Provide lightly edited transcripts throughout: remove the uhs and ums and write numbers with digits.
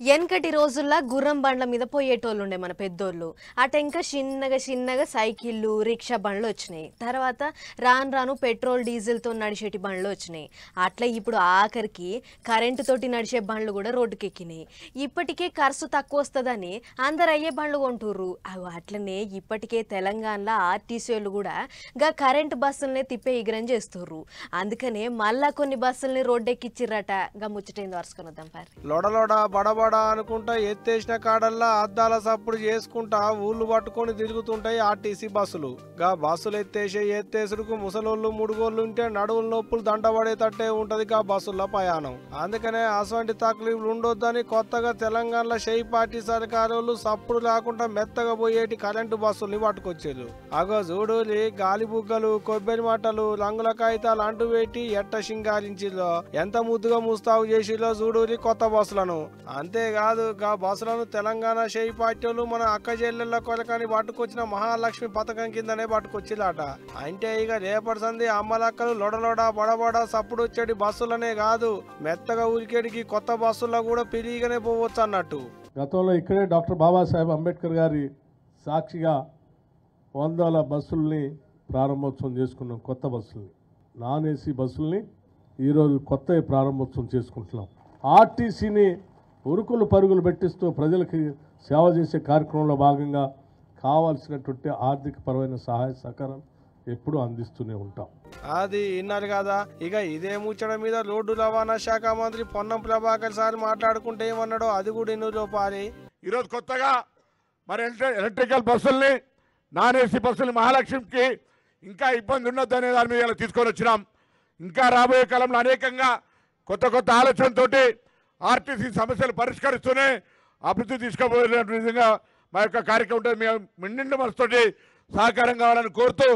ఎన్కటి రోజుల్లో గుర్రం బండ్ల మీద పోయేటోళ్ళుండే మన పెద్దోళ్ళు. అటెంక చిన్నగా సైకిళ్ళు రిక్షా బండ్లు వచ్చినాయి. తర్వాత రాను రాను పెట్రోల్ డీజిల్తో నడిచేటి బండ్లు వచ్చినాయి. అట్లా ఇప్పుడు ఆఖరికి కరెంటు తోటి నడిచే బండ్లు కూడా రోడ్డుకెక్కినాయి. ఇప్పటికే ఖర్చు తక్కువ వస్తుందని అందరు అయ్యే బండ్లు కొంటుర్రు. అట్లనే ఇప్పటికే తెలంగాణలో ఆర్టీసీ వాళ్ళు కూడా గా కరెంటు బస్సులనే తిప్పే ఎగరం చేస్తుర్రు. అందుకనే మళ్ళా కొన్ని బస్సుల్ని రోడ్డెక్కిచ్చిర్రట. గా ముచ్చటేంది వరుసుకొని వద్దాం పారి. లోడలోడ బడబడ అనుకుంటా ఎత్తేసిన కాడల్లా అద్దాల సప్పుడు చేసుకుంటా ఊళ్ళు పట్టుకొని తిరుగుతుంటాయి ఆర్టీసీ బస్సులు. గా బస్సులు ఎత్తేసుడుకు ముసలోళ్ళు ముడుగోళ్ళు ఉంటే నడువుల నొప్పులు దండబడేటట్టే ఉంటది గా బస్సుల ప్రయాణం. అందుకనే అసవంటి తక్లీఫ్లు ఉండొద్దని కొత్తగా తెలంగాణలో షై పార్టీ సర్కారోళ్ళు సప్పుడు లేకుండా మెత్తగా పోయేటి కరెంటు బస్సుల్ని పట్టుకొచ్చారు. అగో చూడూలి గాలి బుగ్గలు కొబ్బరి మట్టలు రంగుల కాగితాలు అంటూ పెట్టి ఎట్ట సింగారించిలో ఎంత ముద్దుగా ముస్తాబు చేసిలో చూడూలి కొత్త బస్సులను. అంతేకాదు గా బస్సులను తెలంగాణ షై పార్టీలు మన అక్క చెల్లెళ్ళ కొరకని పట్టుకొచ్చిన మహాలక్ష్మి పథకం కిందనే పట్టుకొచ్చిలాట. అంటే ఇక రేపటి సంది అమ్మలక్కలు లొడలోడ బడబడ సప్పుడు వచ్చేటి బస్సులనే కాదు మెత్తగా ఉరికేటికి కొత్త బస్సుల్లో కూడా పిరిగిగానే పోవచ్చు అన్నట్టు. గతంలో ఇక్కడే డాక్టర్ బాబాసాహెబ్ అంబేద్కర్ గారి సాక్షిగా 100 బస్సుల్ని ప్రారంభోత్సవం చేసుకున్నాం. కొత్త బస్సుల్ని, నాన్ ఏసీ బస్సుల్ని ఈరోజు కొత్త ప్రారంభోత్సవం చేసుకుంటున్నాం. ఆర్టీసీని ఉరుకులు పరుగులు పెట్టిస్తూ ప్రజలకి సేవ చేసే కార్యక్రమంలో భాగంగా కావాల్సినటువంటి ఆర్థిక పరమైన సహాయ సహకారం ఎప్పుడూ అందిస్తూనే ఉంటాం. అది విన్నారు కదా. ఇక ఇదే ముచ్చట మీద రోడ్డు రవాణా శాఖ మంత్రి పొన్నం ప్రభాకర్ సార్ మాట్లాడుకుంటే ఏమన్నాడో అది కూడా ఇన్నులో పారి. ఈరోజు కొత్తగా మరి ఎలక్ట్రికల్ బస్సుల్ని నాన్ ఏసీ బస్సులు మహాలక్ష్మికి ఇంకా ఇబ్బంది ఉండొద్దనే దాని మీద తీసుకొని వచ్చినాం. ఇంకా రాబోయే కాలంలో అనేకంగా కొత్త ఆలోచనతోటి ఆర్టీసీ సమస్యలు పరిష్కరిస్తూనే అభివృద్ధి తీసుకుపోయే విధంగా మా యొక్క కార్యక్రమం ఉంటుంది. మేము నిండు మనసుతోటి సహకారం కావాలని కోరుతూ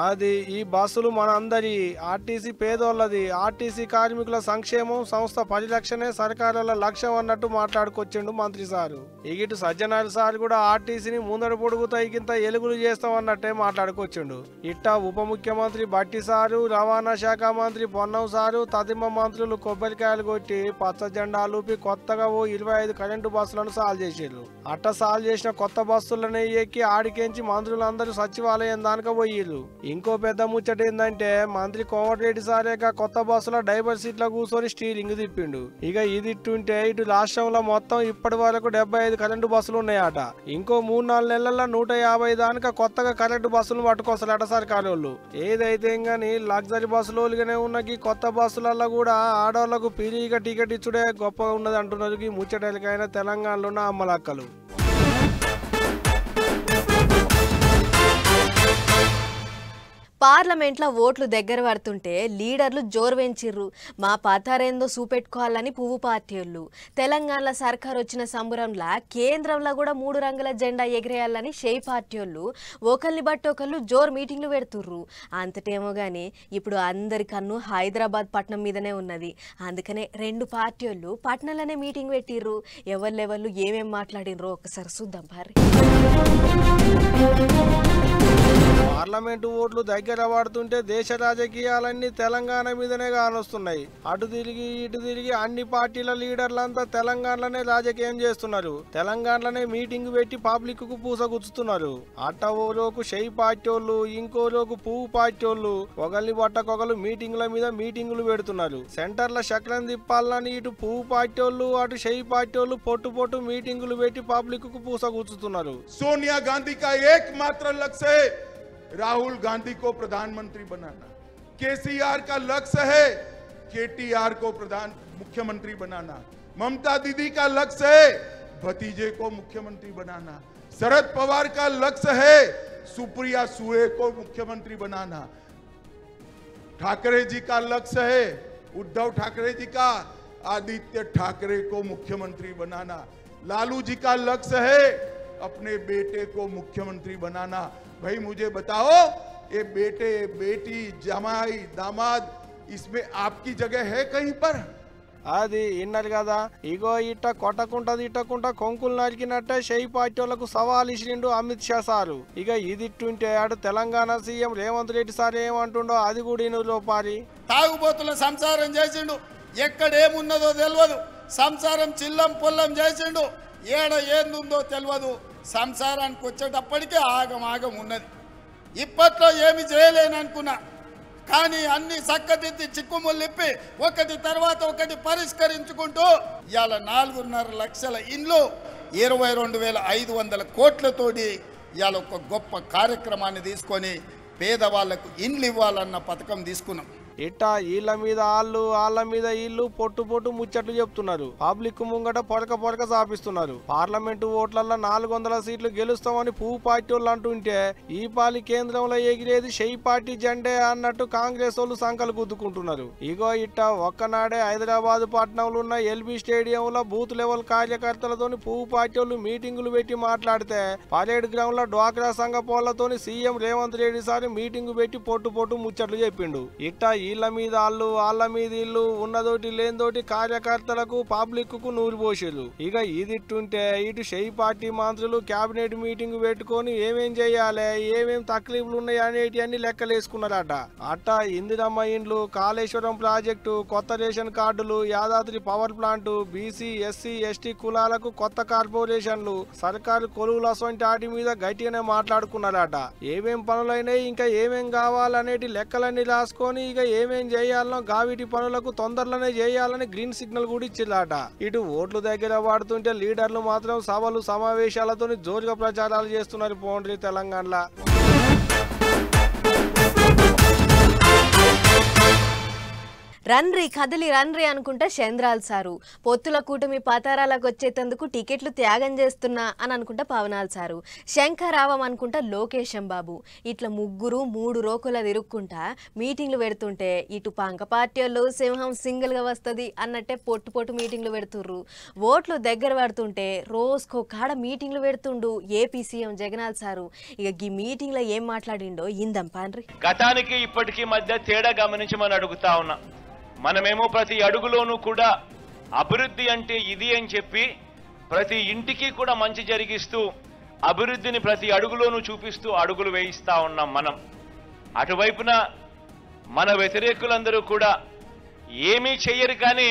అది ఈ బస్సులు మన అందరి ఆర్టీసీ పేదోళ్ళది, ఆర్టీసీ కార్మికుల సంక్షేమం సంస్థ పరిరక్షణే సర్కారుల లక్ష్యం అన్నట్టు మాట్లాడుకొచ్చిండు మంత్రి సారు. ఇగిటు సజ్జనారి సార్ కూడా ఆర్టీసీని ముందడు పొడుగుతా ఇకింత ఎలుగులు చేస్తాం అన్నట్టే మాట్లాడుకొచ్చిండు. ఇట్టా ఉప ముఖ్యమంత్రి బట్టి సారు, రవాణా శాఖ మంత్రి పొన్నం సారు, తదిమ మంత్రులు కొబ్బరికాయలు కొట్టి పచ్చ జెండాలూపి కొత్తగా 25 కరెంటు బస్సులను సాల్వ్ చేసిర్రు. అట్ట సాల్వ్ చేసిన కొత్త బస్సులనే ఎక్కి ఆడికెంచి మంత్రులందరూ సచివాలయం దానిక పోయిర్రు. ఇంకో పెద్ద ముచ్చట ఏందంటే మంత్రి కోమటిరెడ్డి సారేక కొత్త బస్సులో డ్రైవర్ సీట్లో కూర్చొని స్టీరింగ్ తిప్పిండు. ఇక ఇది ఇట్టుంటే ఇటు రాష్ట్రంలో మొత్తం ఇప్పటి వరకు 75 కరెంటు బస్సులు ఉన్నాయట. ఇంకో 3-4 నెలల్లో 150 దానిక కొత్తగా కరెంటు బస్సులు పట్టుకొస్తారట సర్కారు వాళ్ళు. ఏదైతే గానీ లగ్జరీ బస్సులోగానే ఉన్న ఈ కొత్త బస్సులలో కూడా ఆడవాళ్లకు పిరిగా టికెట్ ఇచ్చుడే గొప్పగా ఉన్నది అంటున్నారు ఈ ముచ్చటలకైనా తెలంగాణలో ఉన్న అమ్మలక్కలు. పార్లమెంట్లో ఓట్లు దగ్గర పడుతుంటే లీడర్లు జోరు పెంచిర్రు. మా పతారేందో చూపెట్టుకోవాలని పువ్వు పార్టీలు. తెలంగాణలో సర్కారు వచ్చిన సంబరంలా కేంద్రంలో కూడా 3 రంగుల జెండా ఎగిరేయాలని షై పార్టీలు ఒకరిని బట్టి ఒకళ్ళు జోరు మీటింగ్లు పెడుతుర్రు. అంతటేమో కానీ ఇప్పుడు అందరి కన్ను హైదరాబాద్ పట్నం మీదనే ఉన్నది. అందుకనే 2 పార్టీలు పట్నంలోనే మీటింగ్ పెట్టిర్రు. ఎవరు ఏమేం మాట్లాడినరో ఒకసారి చూద్దాం పారి. పార్లమెంటు ఓట్లు దగ్గర పడుతుంటే దేశ రాజకీయాలన్నీ తెలంగాణ మీదనే కానొస్తున్నాయి. అటు తిరిగి ఇటు తిరిగి అన్ని పార్టీల లీడర్లంతా తెలంగాణలోనే రాజకీయం చేస్తున్నారు. తెలంగాణలోనే మీటింగ్ పెట్టి పబ్లిక్ కు పూసగుచ్చుతున్నారు. అట్టోలోకు షై పార్టీలు, ఇంకోలోకు పువ్వు పార్టీలు ఒకరిని పట్టకొకరు మీటింగ్ల మీద మీటింగులు పెడుతున్నారు. సెంటర్ల చక్రం తిప్పాలని ఇటు పువ్వు పార్టీలు అటు షై పార్టీలు పొట్టు మీటింగులు పెట్టి పబ్లిక్ కు పూసగుచ్చుతున్నారు. सोनिया गांधी का एकमात्र लक्ष्य है राहुल गांधी को प्रधानमंत्री बनाना। केसीआर का लक्ष्य है केटीआर को मुख्यमंत्री बनाना। ममता दीदी का लक्ष्य है भतीजे को मुख्यमंत्री बनाना। शरद पवार का लक्ष्य है सुप्रिया सुळे को मुख्यमंत्री बनाना। ठाकरे जी का लक्ष्य है उद्धव ठाकरे जी का आदित्य ठाकरे को मुख्यमंत्री बनाना। लालू जी का लक्ष्य है अपने बेटे को मुख्यमंत्री बनाना। भाई मुझे बताओ ये बेटे बेटी जमाई दामाद इसमें आपकी जगह है कहीं पर? అది విన్నారు కదా. ఇగో ఇట్ట కొట్టకుండా తిట్టకుండా కొంకులు నరికినట్టే షై పార్టీలకు సవాల్ ఇచ్చిండు అమిత్ షా సారు. ఇక ఇదిట్టుంటే అటు తెలంగాణ సీఎం రేవంత్ రెడ్డి సార్ ఏమంటుండో అది కూడా ఇనులో పారి. తాగుబోతుల సంసారం చేసిండు, ఎక్కడేమున్నదో తెలియదు. సంసారం చిల్లం పొల్లం చేసిండు. ఏడ ఏందుందో తెలియదు. సంసారానికి వచ్చేటప్పటికే ఆగం ఉన్నది. ఇప్పట్లో ఏమి చేయలేననుకున్నా, కానీ అన్ని చక్కదిద్ది చిక్కుముళ్ళిప్పి ఒకటి తర్వాత ఒకటి పరిష్కరించుకుంటూ ఇవాళ 4.5 లక్షల ఇండ్లు 22,500 కోట్లతోటి ఇవాళ ఒక గొప్ప కార్యక్రమాన్ని తీసుకొని పేదవాళ్లకు ఇండ్లు ఇవ్వాలన్న పథకం తీసుకున్నాం. ఇట్టా వీళ్ళ మీద వాళ్ళ మీద వీళ్ళు పొట్టు ముచ్చట్లు చెప్తున్నారు. పబ్లిక్ ముంగట పొరక సాపిస్తున్నారు. పార్లమెంటు ఓట్లల్లో 400 సీట్లు గెలుస్తామని పువ్వు పార్టీ వాళ్ళు అంటుంటే ఈ పాలి కేంద్రంలో ఎగిరేది షెయి పార్టీ జెండే అన్నట్టు కాంగ్రెస్ వాళ్ళు సంకలు గుద్దుకుంటున్నారు. ఇగో ఇట్టా ఒక్కనాడే హైదరాబాద్ పట్టణంలో ఉన్న ఎల్బీ స్టేడియంలో బూత్ లెవెల్ కార్యకర్తలతోని పువ్వు పార్టీ వాళ్ళు మీటింగులు పెట్టి మాట్లాడితే పరేడ్ గ్రౌండ్ లో డ్వాక్రా సంఘ పోళ్లతోని సీఎం రేవంత్ రెడ్డి సారి మీటింగ్ పెట్టి పొట్టు ముచ్చట్లు చెప్పిండు. ఇట్టా వీళ్ళ మీద వాళ్ళ మీద ఇల్లు ఉన్నదోటి లేనిదోటి కార్యకర్తలకు పబ్లిక్ కు నూరు పోషేలు. ఇక ఇదిట్టుంటే ఇటు షెయి పార్టీ మంత్రులు కేబినెట్ మీటింగ్ పెట్టుకొని ఏమేం చేయాలి, ఏమేం తక్లీఫ్లు ఉన్నాయి అనేటి అన్ని లెక్కలేసుకున్నారట. అట్ట ఇందిరమ్మ ఇండ్లు, కాళేశ్వరం ప్రాజెక్టు, కొత్త రేషన్ కార్డులు, Yadadri power plant, BC SC ST కులాలకు కొత్త కార్పొరేషన్లు, సర్కారు కొలువులు అసొంటి వాటి మీద గట్టిగానే మాట్లాడుకున్నారట. ఏమేం పనులైనాయి, ఇంకా ఏమేం కావాలనేటి లెక్కలన్నీ రాసుకొని ఇక ఏమేం చేయాలనో గావిటి పనులకు తొందరలోనే చేయాలని గ్రీన్ సిగ్నల్ కూడా ఇచ్చిలాట. ఇటు ఓట్లు దగ్గర వాడుతుంటే లీడర్లు మాత్రం సభలు సమావేశాలతో జోరుగా ప్రచారాలు చేస్తున్నారు పోండ్రి తెలంగాణలో. రన్రీ కదిలి రన్రీ అనుకుంటా చంద్రాల్ సారు, పొత్తుల కూటమి పతారాలకు వచ్చేందుకు టికెట్లు త్యాగం చేస్తున్నా అని అనుకుంటా పవనాల్ సారు, శంఖరావం అనుకుంటా లోకేశం బాబు, ఇట్లా ముగ్గురు 3 రోకుల తిరుక్కుంటా మీటింగ్లు పెడుతుంటే ఇటు పంక పార్టీ వాళ్ళు సింహం సింగిల్గా వస్తుంది అన్నట్టే పొట్టు మీటింగ్లు పెడుతుర్రు. ఓట్లు దగ్గర పడుతుంటే రోజుకో కాడ మీటింగ్లు పెడుతుండు ఏపీ సీఎం జగనాల్ సారు. ఇక ఈ మీటింగ్లో ఏం మాట్లాడిండో ఇందం పాన్రి. గతానికి ఇప్పటికీ మధ్య తేడా గమనించమని అడుగుతా ఉన్నా. మనమేమో ప్రతి అడుగులోనూ కూడా అభివృద్ధి అంటే ఇది అని చెప్పి ప్రతి ఇంటికి కూడా మంచి జరిగిస్తూ అభివృద్ధిని ప్రతి అడుగులోనూ చూపిస్తూ అడుగులు వేయిస్తా ఉన్నాం మనం. అటువైపున మన వ్యతిరేకులందరూ కూడా ఏమీ చెయ్యరు కానీ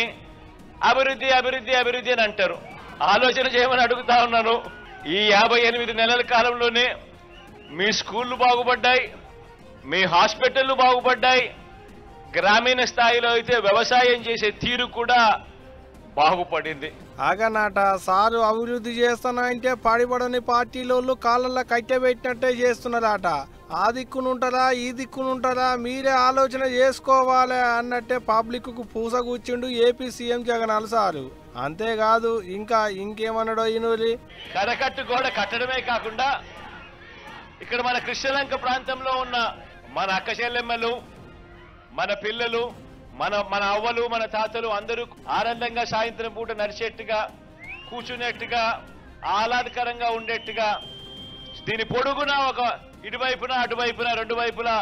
అభివృద్ధి అభివృద్ధి అభివృద్ధి అని అంటారు. ఆలోచన చేయమని అడుగుతా ఉన్నాను. ఈ 58 నెలల కాలంలోనే మీ స్కూళ్ళు బాగుపడ్డాయి, మీ హాస్పిటళ్లు బాగుపడ్డాయి, గ్రామీణ స్థాయిలో అయితే వ్యవసాయం చేసే తీరు కూడా బాగుపడింది. ఆగనాట సారు అభివృద్ధి చేస్తానా అంటే పడిపడని పార్టీలోళ్ళు కాళ్ళల్లో కట్టెబెట్టినట్టే చేస్తున్నారట. ఆ దిక్కునుంటారా ఈ దిక్కునుంటారా మీరే ఆలోచన చేసుకోవాలి అన్నట్టే పబ్లిక్ కు పూస కూర్చుండు ఏపీ సీఎం జగనాల్ సారు. అంతేకాదు ఇంకేమన్నాడో ఈనూరి. కరకట్టు గోడ కట్టడమే కాకుండా ఇక్కడ మన కృష్ణలంక ప్రాంతంలో ఉన్న మన అక్క చెల్లెమ్మలు, మన పిల్లలు, మన అవ్వలు, మన తాతలు అందరూ ఆనందంగా సాయంత్రం పూట నడిచేట్టుగా, కూర్చునేట్టుగా, ఆహ్లాదకరంగా ఉండేట్టుగా దీని పొడుగున ఒక ఇటువైపున అటువైపున 2 వైపులా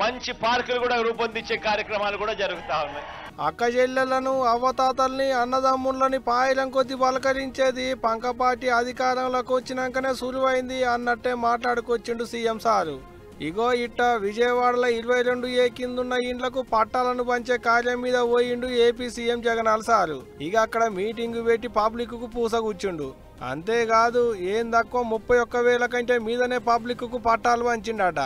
మంచి పార్కులు కూడా రూపొందించే కార్యక్రమాలు కూడా జరుగుతా ఉన్నాయి. అక్క చెల్లెలను, అవ్వతాతల్ని, అన్నదమ్ముళ్ళని పాయలం కొద్ది పలకరించేది పంక పార్టీ అధికారంలోకి వచ్చినాకనే సులువైంది అన్నట్టే మాట్లాడుకొచ్చిండు సీఎం సారు. ఇగో ఇట్ట విజయవాడలో 22A కిందున్న ఇండ్లకు పట్టాలను పంచే కార్యం మీద పోయిండు ఏపీ సీఎం జగనాల్ సారు. ఇక అక్కడ మీటింగ్ పెట్టి పబ్లిక్ కు పూస కూర్చుండు. అంతేకాదు ఏం తక్కువ 31,000 కంటే మీదనే పబ్లిక్ కు పట్టాలు పంచిండట.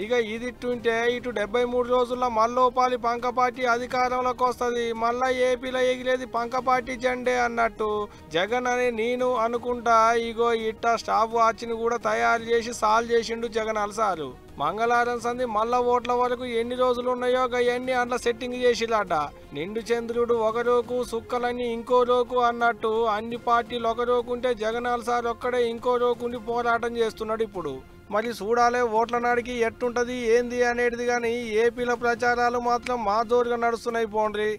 ఇక ఇదిట్టుంటే ఇటు 73 రోజుల్లో మల్లోపాలి పంక పార్టీ అధికారంలోకి వస్తుంది, మళ్ళా ఏపీలో ఎగిరేది పంక పార్టీ జెండే అన్నట్టు జగన్ అని నేను అనుకుంటా ఇగో ఇట్ట స్టాప్ వాచ్ని కూడా తయారు చేసి సాల్వ్ చేసిండు జగనాల్ సారు. మంగళవారం సంధి మళ్ళా ఓట్ల వరకు ఎన్ని రోజులు ఉన్నాయో అవన్నీ అందులో సెట్టింగ్ చేసిలాట. నిండు చంద్రుడు ఒక రోకు, సుక్కలన్నీ ఇంకో రోకు అన్నట్టు అన్ని పార్టీలు ఒక రోకుంటే జగనాల్ సార్ ఒక్కడే ఇంకో రోకుండి పోరాటం చేస్తున్నాడు ఇప్పుడు. మరి చూడాలే ఓట్ల నాడికి ఎట్టుంటది ఏంది అనేది. కానీ ఏపీలో ప్రచారాలు మాత్రం మా జోరుగా నడుస్తున్నాయి పోండ్రి.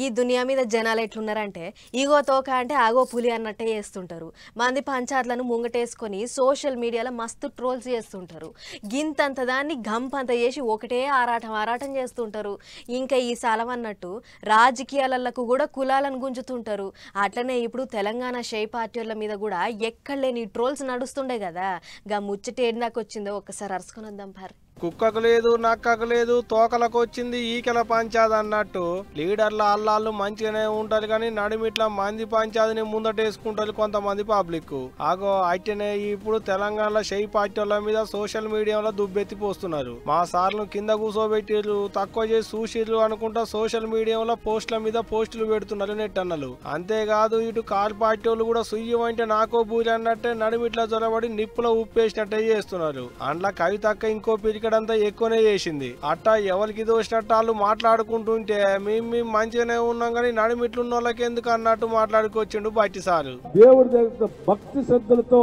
ఈ దునియా మీద జనాలు ఎట్లున్నారంటే ఈగో తోక అంటే ఆగో పులి అన్నట్టే చేస్తుంటారు. మంది పంచాయతీలను ముంగటేసుకొని సోషల్ మీడియాలో మస్తు ట్రోల్స్ చేస్తుంటారు. గింతంత దాన్ని గంపంత చేసి ఒకటే ఆరాటం చేస్తుంటారు. ఇంకా ఈ సాలం అన్నట్టు రాజకీయాలకు కూడా కులాలను గుంజుతుంటారు. అట్లనే ఇప్పుడు తెలంగాణ షెయి పార్టీల మీద కూడా ఎక్కడ లేని ట్రోల్స్ నడుస్తుండే కదా. గా ముచ్చట ఏడాకొచ్చిందో ఒక్కసారి అరుచుకొని వద్దాం పారు. కుక్కకు లేదు నక్కకు లేదు తోకలకు వచ్చింది ఈకల పంచాది అన్నట్టు లీడర్ల అల్లాళ్ళు మంచిగానే ఉంటారు కానీ నడిమిట్ల మంది పంచాదిని ముందటేసుకుంటారు కొంతమంది పబ్లిక్. ఆగో అయితేనే ఇప్పుడు తెలంగాణలో షై పార్టీల మీద సోషల్ మీడియాలో దుబ్బెత్తి పోస్తున్నారు. మా సార్లు కింద కూర్చోబెట్టిర్రు తక్కువ చేసి చూసిర్రు అనుకుంటా సోషల్ మీడియాలో పోస్టుల మీద పోస్టులు పెడుతున్నారు నెట్టన్నలు. అంతేకాదు ఇటు కార్ పార్టీ వాళ్ళు కూడా సుయ్యం అంటే నాకో బూరి అన్నట్టే నడిమిట్ల జొరబడి నిప్పులో ఉప్పేసినట్టే చేస్తున్నారు. అండ్ల కవితక్క ఇంకో పిరికడంతా ఎక్కువనే చేసింది. అట్టా ఎవరికి దోసినట్టు వాళ్ళు మాట్లాడుకుంటుంటే మేము మంచిగానే ఉన్నాం కానీ నడిమిట్లున్న వాళ్ళకి ఎందుకు అన్నట్టు మాట్లాడుకొచ్చిండు బట్టి సారు. దేవుడి దగ్గర భక్తి శ్రద్ధలతో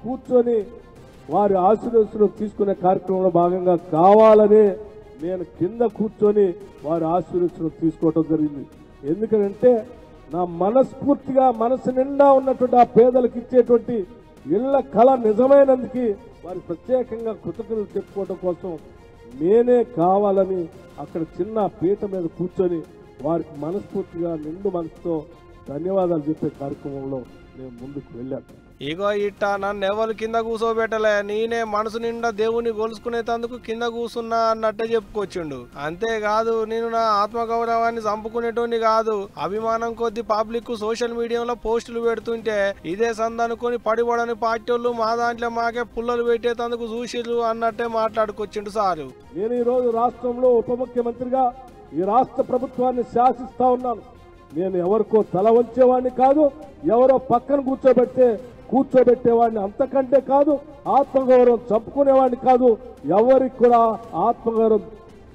కూర్చొని వారి ఆశీర్వచనం తీసుకునే కార్యక్రమంలో భాగంగా కావాలని నేను కింద కూర్చొని వారి ఆశీర్వచనం తీసుకోవటం జరిగింది. ఎందుకంటే నా మనస్ఫూర్తిగా మనసు నిండా ఉన్నటువంటి ఆ పేదలకు ఇచ్చేటువంటి ఇళ్ల కళ నిజమైనందుకు వారి ప్రత్యేకంగా కృతజ్ఞతలు చెప్పుకోవడం కోసం నేనే కావాలని అక్కడ చిన్న పీట మీద కూర్చొని వారికి మనస్ఫూర్తిగా నిండు మనసుతో ధన్యవాదాలు చెప్పే కార్యక్రమంలో నేను ముందుకు వెళ్ళాను. ఇగో ఇట్ట నన్ను ఎవరు కింద కూర్చోబెట్టలే, నేనే మనసు నిండా దేవుని గొలుసుకునేందుకు కింద కూర్చున్నా అన్నట్టే చెప్పుకొచ్చిండు. అంతేకాదు నేను నా ఆత్మగౌరవాన్ని చంపుకునేటోని కాదు, అభిమానం కొద్ది పబ్లిక్ సోషల్ మీడియాలో పోస్టులు పెడుతుంటే ఇదే సందనుకొని పడిపడని పార్టీ వాళ్ళు మా దాంట్లో మాకే పుల్లలు పెట్టేందుకు చూసిర్రు అన్నట్టే మాట్లాడుకొచ్చిండు సారు. నేను ఈరోజు రాష్ట్రంలో ఉప ముఖ్యమంత్రిగా ఈ రాష్ట్ర ప్రభుత్వాన్ని శాసిస్తా ఉన్నాను. నేను ఎవరికో తల వంచేవాడిని కాదు, ఎవరో పక్కన కూర్చోబెట్టేవాడిని అంతకంటే కాదు, ఆత్మగౌరవం చంపుకునేవాడిని కాదు, ఎవరికి కూడా ఆత్మగౌరవం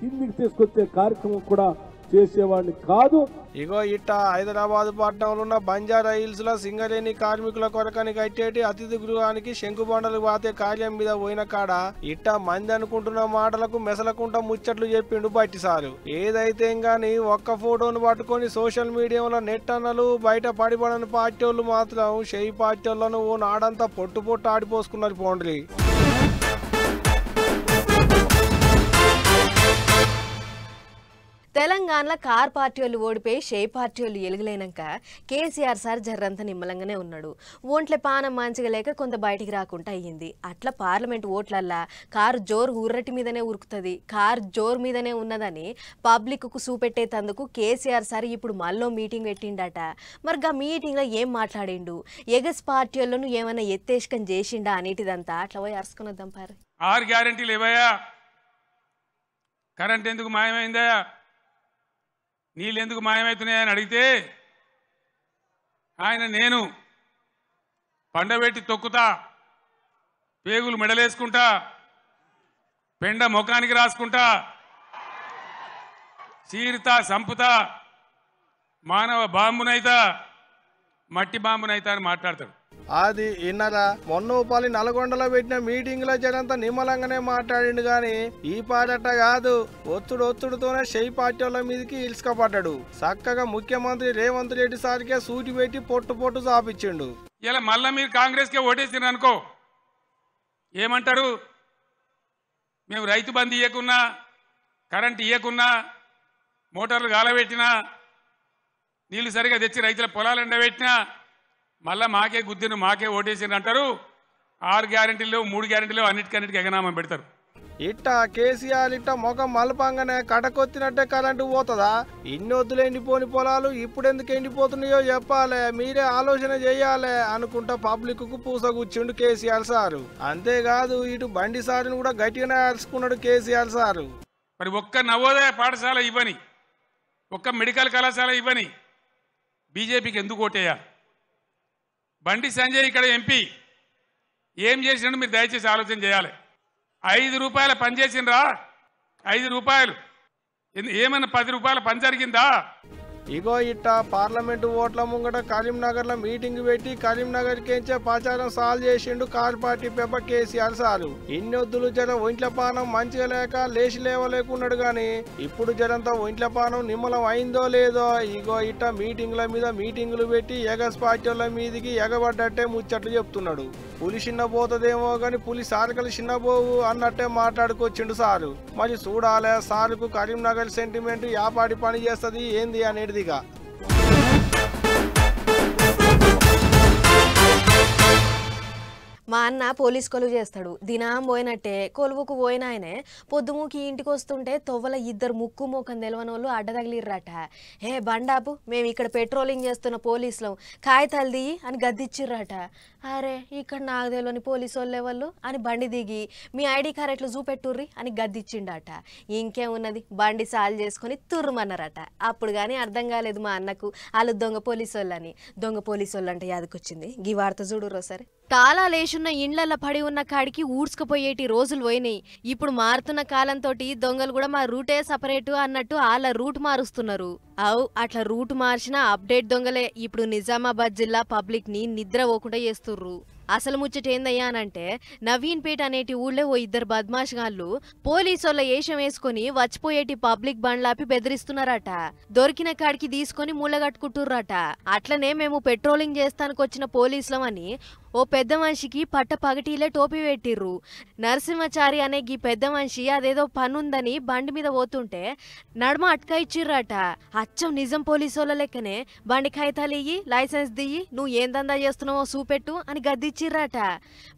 కిందికి తీసుకొచ్చే కార్యక్రమం కూడా చేసేవాడిని కాదు. ఇగో ఇట్ట హైదరాబాద్ పట్టణంలో ఉన్న బంజారా హిల్స్ లో సింగరేణి కార్మికుల కొరకని కట్టేటి అతిథి గృహానికి శంకుబండలు వాతే కార్యం మీద పోయిన కాడ ఇట్ట మంది అనుకుంటున్న మాటలకు మెసలకుంటా ముచ్చట్లు చెప్పిండు బట్టి సారు. ఏదైతే గాని ఒక్క ఫోటోను పట్టుకొని సోషల్ మీడియాలో నెట్ అన్నలు బయట పడిపడని పార్టీ వాళ్ళు మాత్రం షై పార్టీ వాళ్ళను ఓ నాడంతా పొట్టు ఆడిపోసుకున్నారు పోండ్రి. తెలంగాణలో కార్ పార్టీ వాళ్ళు ఓడిపోయి షే పార్టీ వాళ్ళు ఎలుగులేనాక కేసీఆర్ సార్ జర్రంతా నిమ్మలంగానే ఉన్నాడు. ఓంట్లే పానం మంచిగా లేక కొంత బయటికి రాకుండా అయ్యింది. అట్లా పార్లమెంట్ ఓట్లల్లా కారు జోరు ఊర్రటి మీదనే ఉరుకుతుంది, కారు జోరు మీదనే ఉన్నదని పబ్లిక్కు చూపెట్టేందుకు కేసీఆర్ సార్ ఇప్పుడు మళ్ళీ మీటింగ్ పెట్టిండట. మరి ఆ మీటింగ్లో ఏం మాట్లాడిండు, ఎగస్ పార్టీ వాళ్ళను ఏమైనా ఎత్తేసుకం చేసిండా అనేటిదంతా అట్లా పోయి అరుచుకున్నద్దాం పారు. 6 గ్యారెంటీలు ఏవయ్యా, కరెంట్ ఎందుకు మాయమైందా, నీళ్ళు ఎందుకు మాయమవుతున్నాయని అడిగితే ఆయన నేను పండబెట్టి తొక్కుతా, పేగులు మెడలేసుకుంటా, పెండ ముఖానికి రాసుకుంటా, చీరుతా సంపుతా, మానవ బాంబునైతా, మట్టి బాంబునైతా అని మాట్లాడతాడు. అది ఇన్నరా మొన్న ఉపాలి నల్గొండలో పెట్టిన మీటింగ్ లో జనంతా నిమ్మలంగానే మాట్లాడిండు గాని ఈ పాటట కాదు, ఒత్తుడుతోనే షై పార్టీ వాళ్ళ మీదకి ఇల్చుకపడ్డాడు. చక్కగా ముఖ్యమంత్రి రేవంత్ రెడ్డి సార్కే సూటి పెట్టి పొట్టు చాపించిండు. ఇలా మళ్ళా మీరు కాంగ్రెస్ కే ఓటేసిరు అనుకో ఏమంటారు, మేము రైతు బంధు ఇయ్యకున్నా, కరెంట్ ఇయ్యకున్నా, మోటార్లు గాలబెట్టినా, నీళ్లు సరిగా తెచ్చి రైతుల పొలాలు ఎండబెట్టినా మళ్ళా మాకే గుద్దిను మాకే ఓటేసిరు అంటారు. 6 గ్యారెంటీలు 3 గ్యారెంటీలు అన్నిటికన్నిటికీ ఎగనామం పెడతారు. ఇట్ట కేసీఆర్ ఇట్ట ముఖం మలపంగానే కటకొత్తినట్టే కరెంటు పోతుందా? ఇన్ని వద్దులు ఎండిపోని పొలాలు ఇప్పుడెందుకు ఎండిపోతున్నాయో చెప్పాలే, మీరే ఆలోచన చేయాలి అనుకుంటా పబ్లిక్ కు పూసగుచ్చిండు కేసీఆర్ సారు. అంతేకాదు ఇటు బండి సారుని కూడా గట్టిగానే అరుచుకున్నాడు కేసీఆర్ సారు. మరి ఒక్క నవోదయ పాఠశాల ఇవ్వని, ఒక్క మెడికల్ కళాశాల ఇవ్వని బీజేపీకి ఎందుకు ఓటేయాలి? బండి సంజయ్ ఇక్కడ ఎంపీ ఏం చేసినట్టు మీరు దయచేసి ఆలోచన చేయాలి. 5 రూపాయల పని చేసిండ్రా? 5 రూపాయలు ఏమన్నా 10 రూపాయల పని జరిగిందా? ఇగో ఇట్ట పార్లమెంటు ఓట్ల ముంగట కరీంనగర్ లో మీటింగ్ పెట్టి కరీంనగర్ కేంచే ప్రచారం సాల్వ్ చేసిండు కార్ పార్టీ పెబ్బ కేసీఆర్ సారు. ఇన్నొద్దులు జర ఒంట్ల పానం మంచిగా లేక లేచి లేవలేకున్నాడు గాని ఇప్పుడు జరంతా ఒంట్ల పానం నిమ్మలం అయిందో లేదో ఇగో ఇట్ట మీటింగ్ల మీద మీటింగులు పెట్టి ఎగస్ పార్టీల మీదికి ఎగబడ్డట్టే ముచ్చట్లు చెప్తున్నాడు. పులి చిన్నపోతుందేమో గాని పులి సారకలు చిన్నపోవు అన్నట్టే మాట్లాడుకొచ్చిండు సారు. మరి చూడాలే సారుకు కరీంనగర్ సెంటిమెంట్ యాపాడి పని చేస్తుంది ఏంది అనేది. మా అన్న పోలీస్ కొలువు చేస్తాడు. దినం పోయినట్టే కొలువుకు పోయిన ఆయనే పొద్దుముకి ఇంటికి వస్తుంటే తొవ్వల ఇద్దరు ముక్కు మోకం తెలవని వాళ్ళు అడ్డదగిలిర్రట. హే బండాపు, మేము ఇక్కడ పెట్రోలింగ్ చేస్తున్న పోలీసులం, కాగితాలు దిగి అని గద్దిచ్చిర్రట. అరే ఇక్కడ నాకు తెలియని పోలీసు వాళ్ళు అని బండి దిగి మీ ఐడి కార్డు ఎట్లా చూపెట్టుర్రి అని గద్దిచ్చిండట. ఇంకేమున్నది, బండి సాల్ చేసుకుని తుర్రుమన్నారట. అప్పుడు కానీ అర్థం కాలేదు మా అన్నకు వాళ్ళు దొంగ పోలీసు వాళ్ళని. దొంగ పోలీసు వాళ్ళు అంటే యాదకొచ్చింది. గీ వార్త చూడుర్రో సరే. తాళాలేసున్న ఇండ్లల్లో పడి ఉన్న కాడికి ఊడ్చుకుపోయేటి రోజులు పోయినాయి. ఇప్పుడు మారుతున్న కాలంతో దొంగలు కూడా మా రూటే సపరేటు అన్నట్టు వాళ్ళ రూట్ మారుస్తున్నారు. అట్లా రూట్ మార్చిన అప్డేట్ దొంగలే ఇప్పుడు నిజామాబాద్ జిల్లా పబ్లిక్ ని నిద్ర పోకుండా చేస్తుర్రు. అసలు ముచ్చట ఏందయ్యా అనంటే నవీన్పేట అనేటి ఊళ్ళో ఓ ఇద్దరు బద్మాష్ గాళ్ళు పోలీసోళ్ళ ఏషం వేసుకుని వచ్చిపోయేటి పబ్లిక్ బండ్లాపి బెదిరిస్తున్నారట. దొరికిన కాడికి తీసుకొని మూలగట్టుకుంటుర్రట. అట్లనే మేము పెట్రోలింగ్ చేస్తానికి వచ్చిన పోలీసులమని ఓ పెద్ద మనిషికి పట్ట పగటిలే టోపీ పెట్టిర్రు. నరసింహచారి అనే గీ పెద్ద మనిషి అదేదో పనుందని బండి మీద పోతుంటే నడుమ అట్కా ఇచ్చిర్రట. అచ్చం నిజం పోలీసోళ్ళ లెక్కనే బండి కాగితాలు ఇయ్యి, లైసెన్స్ దియ్యి, నువ్వు ఏం దందా చేస్తున్నావో చూపెట్టు అని గద్దిచ్చిర్రట.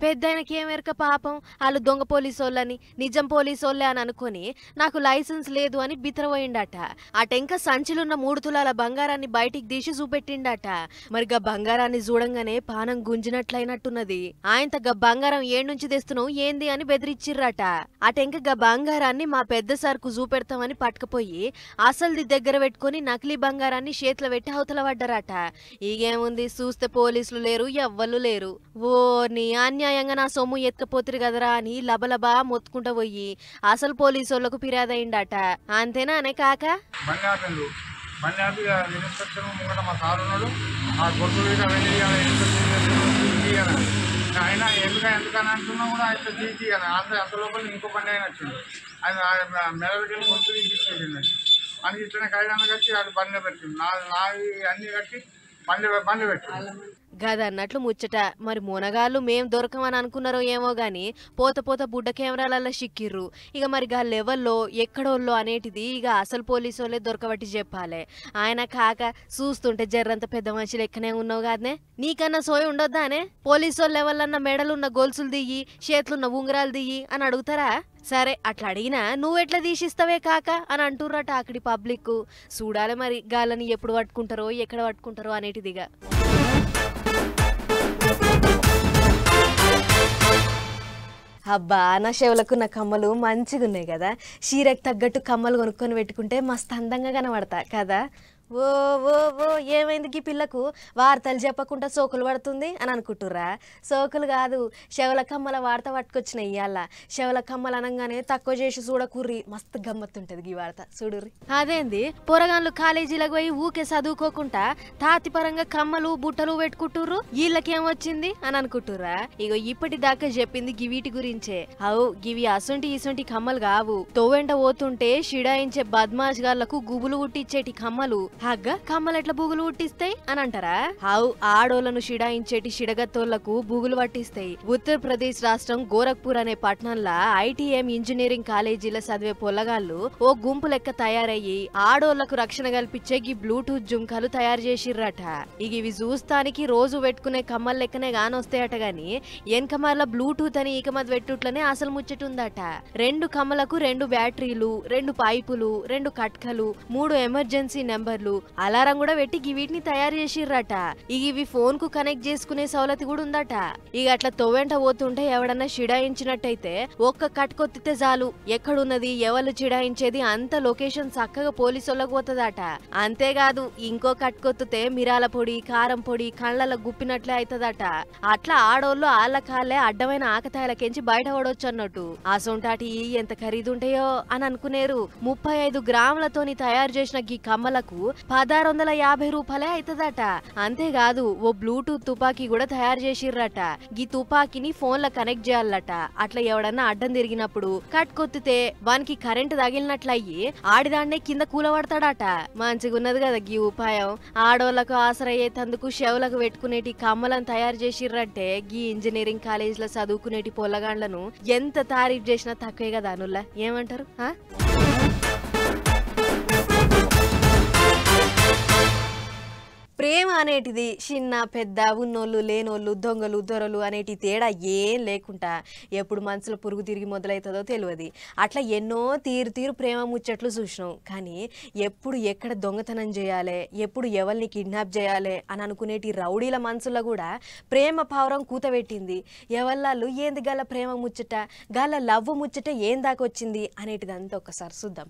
పెద్ద ఆయనకి ఏమెరక పాపం వాళ్ళు దొంగ పోలీసోళ్ళని నిజం పోలీసోళ్ళే అని అనుకుని నాకు లైసెన్స్ లేదు అని బితరపోయిండట. అటెంక సంచిలున్న 3 తులాల బంగారాన్ని బయటికి తీసి చూపెట్టిండట. మరి గా బంగారాన్ని చూడంగానే పానం గుంజినట్లయినట్టున్నది. ఆయనత గా బంగారం ఏడు నుంచి తెస్తున్నావు ఏంది అని బెదిరిచ్చిర్రట. అటెంక గా బంగారాన్ని మా పెద్ద సార్కు చూపెడతామని పట్టుకుపోయి అసలుది దగ్గర పెట్టుకుని నకిలీ బంగారాన్ని చేతిలో పెట్టి అవతల పడ్డారట. ఈగేముంది, చూస్తే పోలీసులు లేరు, ఎవ్వరు లేరు. ఓ నీ అన్యాయంగా నా సొమ్ము ఎత్తుకపోతురు కదరా అని లబలబా మొత్తుకుంటా పోయి అసలు పోలీసు వాళ్ళకు ఫిర్యాదు అయిందట. అంతేనా అనే కాక ఆయన ఎందుకని అంటున్నా కూడా ఆయన తీసి అంత లోపల ఇంకో బండి ఆయన వచ్చింది. ఆయన మెదడుకెళ్ళి కొడుకు తీసుకెళ్ళింది అని ఇట్లనే కాయదాన్ని కట్టి అది బండి పెట్టింది. నావి అన్ని కట్టి బండి పెట్టింది. గదన్నట్లు ముచ్చట. మరి మునగాళ్ళు మేం దొరకమని అనుకున్నారో ఏమో గాని పోత పోత బుడ్డ కెమెరాలలో సిక్కిర్రు. ఇక మరి గా లెవెల్లో ఎక్కడోళ్ళో అనేటిది ఇక అసలు పోలీసు వాళ్ళే దొరకబట్టి చెప్పాలి. ఆయన కాక చూస్తుంటే జర్రంత పెద్ద మనిషి లెక్కనే ఉన్నావు కాదనే, నీకన్నా సోయి ఉండొద్దానే? పోలీసు వాళ్ళ లెవెల్లన్న మెడలున్న గొలుసులు దిగి చేతులున్న ఉంగరాలు దిగి అని అడుగుతారా? సరే అట్లా అడిగినా నువ్వెట్లా తీసిస్తావే కాక అని అంటుర్రట అక్కడి పబ్లిక్. చూడాలి మరి గాళ్ళని ఎప్పుడు పట్టుకుంటారో ఎక్కడ పట్టుకుంటారో అనేటిదిగా. అబ్బా నా చెవులకు నా కమ్మలు మంచిగా ఉన్నాయి కదా. చీరకు తగ్గట్టు కమ్మలు కొనుక్కొని పెట్టుకుంటే మస్తు అందంగా కనబడతా కదా. ఓ ఓ ఓ ఏమైంది ఈ పిల్లకు వార్తలు చెప్పకుండా సోకులు పడుతుంది అని అనుకుంటుర్రా? సోకులు కాదు, చెవుల కమ్మల వార్త పట్టుకొచ్చినాయి ఇవాళ. చెవుల కమ్మలు అనగానే తక్కువ చేసి చూడకుర్రి, మస్తు గమ్మత్తుంటది ఈ వార్త చూడుర్రి. అదేంది పొరగాన్లు కాలేజీలకు పోయి ఊకే చదువుకోకుండా తాతిపరంగా కమ్మలు బుట్టలు పెట్టుకుంటుర్రు, వీళ్ళకేమొచ్చింది అని అనుకుంటుర్రా? ఇగో ఇప్పటిదాకా చెప్పింది గివీటి గురించే. అవు గివి అసొంటి ఇసొంటి కమ్మలు కావు. తోవెంట పోతుంటే షిడాయించే బద్మాష్ గాళ్లకు గుబులు ఉట్టిచ్చేటి కమ్మలు. హగ్గ కమ్మలు ఎట్లా బూగులు పుట్టిస్తాయి అని అంటారా? హావు ఆడోళ్లను షిడాయించేటి షిడగత్తోళ్లకు బూగులు పట్టిస్తాయి. ఉత్తరప్రదేశ్ రాష్ట్రం గోరఖ్పూర్ అనే పట్టణంలో ఐటీఎం ఇంజనీరింగ్ కాలేజీలో చదివే పొల్లగాళ్లు ఓ గుంపు లెక్క తయారయ్యి ఆడోళ్లకు రక్షణ కల్పించే ఈ బ్లూటూత్ జుంకాలు తయారు చేసిర్రట. ఇక ఇవి చూస్తానికి రోజు పెట్టుకునే కమ్మల లెక్కనే గానొస్తాయట గాని ఎన్కమర్ల బ్లూటూత్ అని ఈకమత్ పెట్టుట్లనే అసలు ముచ్చటుందట. 2 కమ్మలకు 2 బ్యాటరీలు, 2 పైపులు, 2 కట్కలు, 3 ఎమర్జెన్సీ నెంబర్లు, అలారం కూడా పెట్టి వీటిని తయారు చేసిర్రట. ఇక ఇవి ఫోన్ కు కనెక్ట్ చేసుకునే సౌలతి కూడా ఉందట. ఇక అట్లా తొవ్వెంట పోతుంటే ఎవడన్నా చిడాయించినట్టయితే ఒక్క కట్కొత్తితే చాలు ఎక్కడున్నది ఎవరు చిడాయించేది అంత లొకేషన్ చక్కగా పోలీసు వాళ్ళకు పోతుందట. అంతేకాదు ఇంకో కట్కొత్తితే మిరాల పొడి, కారం పొడి కళ్ళలో గుప్పినట్లే అవుతుందట. అట్లా ఆడోళ్ళు ఆళ్ళ కాళ్ళే అడ్డమైన ఆకతాయిలకెంచి బయట పడవచ్చు అన్నట్టు. అసొంటాటి ఎంత ఖరీదుంటాయో అని అనుకునేరు. 35 గ్రాములతోని తయారు చేసిన గీ కమ్మలకు 1650 రూపాయలే అవుతుందట. అంతేకాదు ఓ బ్లూటూత్ తుపాకీ కూడా తయారు చేసిర్రట. ఈ తుపాకీని ఫోన్ల కనెక్ట్ చేయాలట. అట్లా ఎవడన్నా అడ్డం తిరిగినప్పుడు కట్కొత్తితే వానికి కరెంటు తగిలినట్లయ్యి ఆడిదాన్నే కింద కూలబడతాడట. మంచిగున్నది కదా గీ ఉపాయం. ఆడోళ్లకు ఆసరయ్యేతందుకు చెవులకు పెట్టుకునేటి కమ్మలను తయారు చేసిర్రంటే గీ ఇంజనీరింగ్ కాలేజీలో చదువుకునేటి పొల్లగాండ్లను ఎంత తారీఫ్ చేసినా తక్కువే కదా అనుల్లా, ఏమంటారు? ప్రేమ అనేటిది చిన్న పెద్ద ఉన్నోళ్ళు లేనోళ్ళు దొంగలు దొరలు అనేటి తేడా ఏం లేకుండా ఎప్పుడు మనసులో పురుగు తిరిగి మొదలవుతుందో తెలియదు. అట్లా ఎన్నో తీరు ప్రేమ ముచ్చట్లు చూసినాం. కానీ ఎప్పుడు ఎక్కడ దొంగతనం చేయాలి, ఎప్పుడు ఎవరిని కిడ్నాప్ చేయాలి అని అనుకునేటి రౌడీల మనసులో కూడా ప్రేమ పావురం కూతబెట్టింది. ఎవళ్ళు ఏంది గల ప్రేమ ముచ్చట, గల లవ్ ముచ్చట ఏం దాకొచ్చింది అనేటిదంతా ఒకసారి చూద్దాం.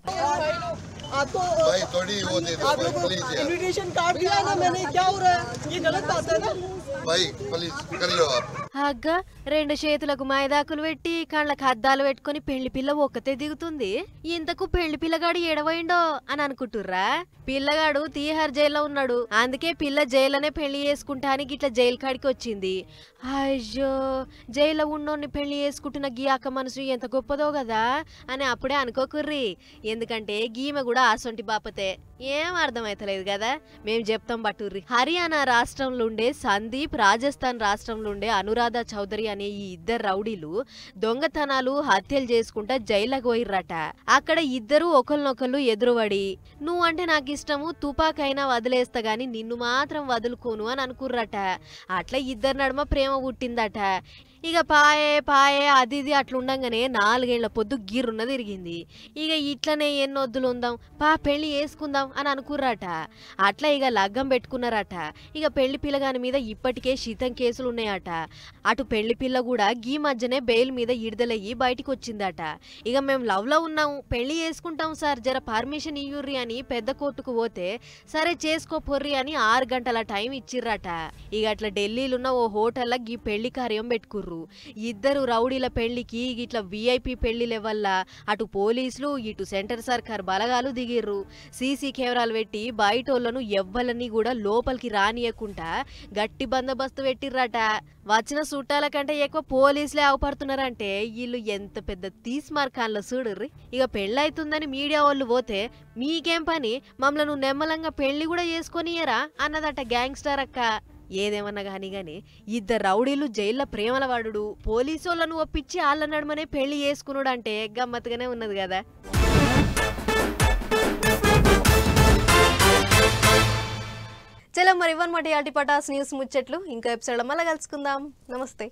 అగ్గా 2 చేతులకు మైదాకులు పెట్టి కళ్ళకు అద్దాలు పెట్టుకుని పెళ్లి పిల్ల ఒక్కతే దిగుతుంది. ఇంతకు పెళ్లి పిల్లగాడు ఎడవైండో అని అనుకుంటుర్రా? పిల్లగాడు తీహార్ జైల్లో ఉన్నాడు. అందుకే పిల్ల జైల్లోనే పెళ్లి చేసుకుంటానికి ఇట్లా జైలు కాడికి వచ్చింది. అయ్యో, జైల్లో ఉన్నోన్ని పెళ్లి చేసుకుంటున్న గీ అక్క మనసు ఎంత గొప్పదో కదా అని అప్పుడే అనుకోకుర్రి. ఎందుకంటే గీమె కూడా ఆసొంటి బాపతే. ఏం అర్థమైతలేదు కదా, మేము చెప్తాం బట్టుర్రి. హర్యానా రాష్ట్రంలో ఉండే సందీప్, రాజస్థాన్ రాష్ట్రంలో ఉండే అనురాధ చౌదరి అనే ఈ ఇద్దరు రౌడీలు దొంగతనాలు హత్యలు చేసుకుంటా జైలుకు పోయిర్రట. అక్కడ ఇద్దరు ఒకరినొకళ్ళు ఎదురుపడి నువ్వంటే నాకు ఇష్టము, తుపాకైనా వదిలేస్తా గాని నిన్ను మాత్రం వదులుకోను అని అనుకుర్రట. అట్లా ఇద్దరు నడుమ ప్రేమ పుట్టిందట. ఇక పాయే అది అట్లుండగానే 4 ఏళ్ల పొద్దు గిర్రున్న తిరిగింది. ఇక ఇట్లనే ఎన్నొద్దులు ఉందాం, పెళ్లి వేసుకుందాం అని అనుకుర్రట. అట్లా ఇక లగ్గం పెట్టుకున్నారట. ఇక పెళ్లి పిల్లగాని మీద ఇప్పటికే శీతం కేసులు ఉన్నాయట. అటు పెళ్లి పిల్ల కూడా గీ మధ్యనే బెయిల్ మీద విడుదలయ్యి బయటికి వచ్చిందట. ఇక మేము లవ్లో ఉన్నాం, పెళ్లి చేసుకుంటాం సార్, జర పర్మిషన్ ఇయ్యుర్రి అని పెద్ద కోర్టుకు పోతే సరే చేసుకోపోర్రి అని 6 గంటల టైం ఇచ్చిర్రట. ఇక అట్లా ఢిల్లీలున్న ఓ హోటల్లో గీ పెళ్లి కార్యం పెట్టుకుర్రు. ఇద్దరు రౌడీల పెళ్లికి ఇట్లా VIP పెళ్లిల వల్ల అటు పోలీసులు ఇటు సెంటర్ సర్కార్ బలగాలు దిగిర్రు. సీసీ కెమెరాలు పెట్టి బయటోళ్లను ఎవ్వలని కూడా లోపలికి రానియకుండా గట్టి బందోబస్తు పెట్టిర్రట. వచ్చిన చుట్టాల కంటే ఎక్కువ పోలీసులే అవపడుతున్నారంటే వీళ్ళు ఎంత పెద్ద తీస్మార్కాన్లో చూడుర్రి. ఇక పెళ్ళైతుందని మీడియా వాళ్ళు పోతే మీకేం పని, మమ్మల్ని నెమ్మలంగా పెళ్లి కూడా చేసుకొనియరా అన్నదట గ్యాంగ్స్టర్ అక్క. ఏదేమన్నా గాని ఇద్దరు రౌడీలు జైల్లో ప్రేమల వాడు పోలీసులను ఒప్పించి వాళ్ళ నడుమనే పెళ్లి చేసుకున్నాడు అంటే గమ్మత్తుగానే ఉన్నది కదా. చలో మరి ఇవ్వనమాట యాటి పటాస్ న్యూస్ ముచ్చట్లు. ఇంకో ఎపిసోడ్లో మళ్ళీ కలుసుకుందాం. నమస్తే.